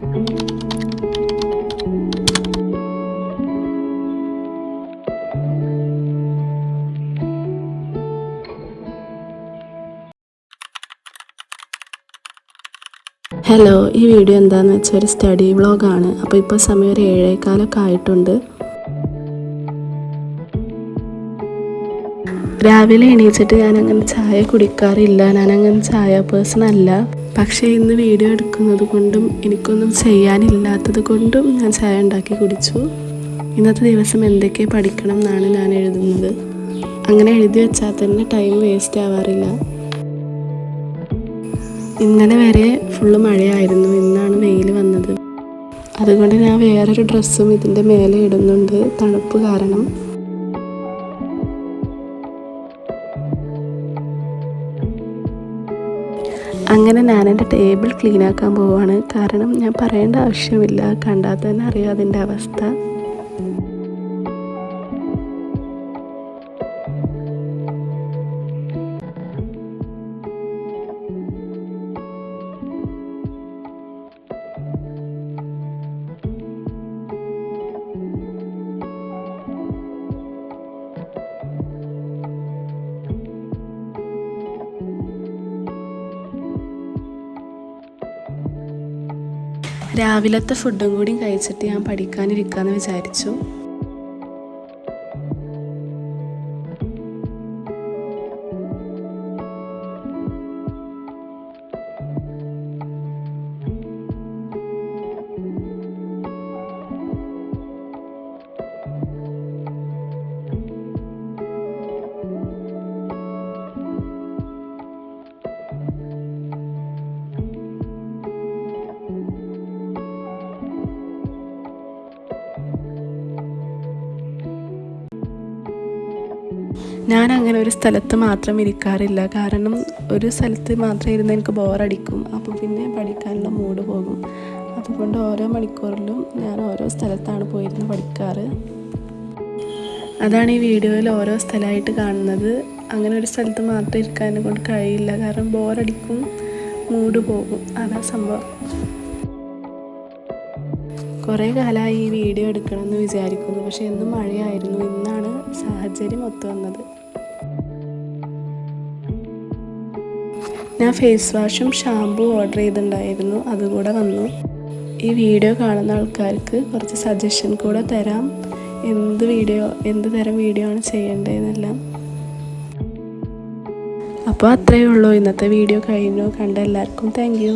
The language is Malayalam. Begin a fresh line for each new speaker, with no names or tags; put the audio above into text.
ഹലോ, ഈ വീഡിയോ എന്താണെന്ന് വെച്ചാൽ ഒരു സ്റ്റഡി വ്ളോഗാണ്. അപ്പോൾ ഇപ്പോൾ സമയം ഒരു 7:15 ആയിട്ടുണ്ട്. രാവിലെ എണീച്ചിട്ട് ഞാനങ്ങനെ ചായ കുടിക്കാറില്ല. ഞാനങ്ങനെ ചായ പേഴ്സൺ അല്ല. പക്ഷേ ഇന്ന് വീഡിയോ എടുക്കുന്നത് കൊണ്ടും എനിക്കൊന്നും ചെയ്യാനില്ലാത്തത് കൊണ്ടും ഞാൻ ചായ ഉണ്ടാക്കി കുടിച്ചു. ഇന്നത്തെ ദിവസം എന്തൊക്കെ പഠിക്കണം എന്നാണ് ഞാൻ എഴുതുന്നത്. അങ്ങനെ എഴുതി വെച്ചാൽ തന്നെ ടൈം വേസ്റ്റ് ആവാറില്ല. ഇന്നലെ വരെ ഫുള്ള് മഴയായിരുന്നു. ഇന്നാണ് വെയിൽ വന്നത്. അതുകൊണ്ട് ഞാൻ വേറൊരു ഡ്രസ്സും ഇതിൻ്റെ മേലെ ഇടുന്നുണ്ട്, തണുപ്പ് കാരണം. അങ്ങനെ ഞാൻ എൻ്റെ ടേബിൾ ക്ലീൻ ആക്കാൻ പോവുകയാണ്. കാരണം ഞാൻ പറയേണ്ട ആവശ്യമില്ല, കണ്ടാൽ തന്നെ അറിയാം അതിൻ്റെ അവസ്ഥ. രാവിലത്തെ ഫുഡും കൂടി കഴിച്ചിട്ട് ഞാൻ പഠിക്കാനിരിക്കാമെന്ന് വിചാരിച്ചു. ഞാൻ അങ്ങനെ ഒരു സ്ഥലത്ത് മാത്രം ഇരിക്കാറില്ല. കാരണം ഒരു സ്ഥലത്ത് മാത്രം ഇരുന്ന് എനിക്ക് ബോറടിക്കും. അപ്പോൾ പിന്നെ പഠിക്കാനുള്ള മൂഡ് പോകും. അതുകൊണ്ട് ഓരോ മണിക്കൂറിലും ഞാൻ ഓരോ സ്ഥലത്താണ് പോയിരുന്ന് പഠിക്കാറ്. അതാണ് ഈ വീഡിയോയിൽ ഓരോ സ്ഥലമായിട്ട് കാണുന്നത്. അങ്ങനെ ഒരു സ്ഥലത്ത് മാത്രം ഇരിക്കാനെ കൊണ്ട് കഴിയില്ല. കാരണം ബോറടിക്കും, മൂഡ് പോകും. അതാ സംഭവം. കുറേ കാലമായി ഈ വീഡിയോ എടുക്കണമെന്ന് വിചാരിക്കുന്നു. പക്ഷേ എന്നും മഴയായിരുന്നു. ഇന്നാണ് സാഹചര്യം ഒത്തു വന്നത്. ഞാൻ ഫേസ് വാഷും ഷാമ്പൂ ഓർഡർ ചെയ്തിട്ടുണ്ടായിരുന്നു. അതുകൂടെ വന്നു. ഈ വീഡിയോ കാണുന്ന ആൾക്കാർക്ക് കുറച്ച് സജഷൻ കൂടെ തരാം. എന്ത് തരം വീഡിയോ ആണ് ചെയ്യേണ്ടതെന്നെല്ലാം. അപ്പോൾ അത്രയേ ഉള്ളൂ. ഇന്നത്തെ വീഡിയോ കഴിഞ്ഞു. കണ്ട എല്ലാവർക്കും താങ്ക് യു.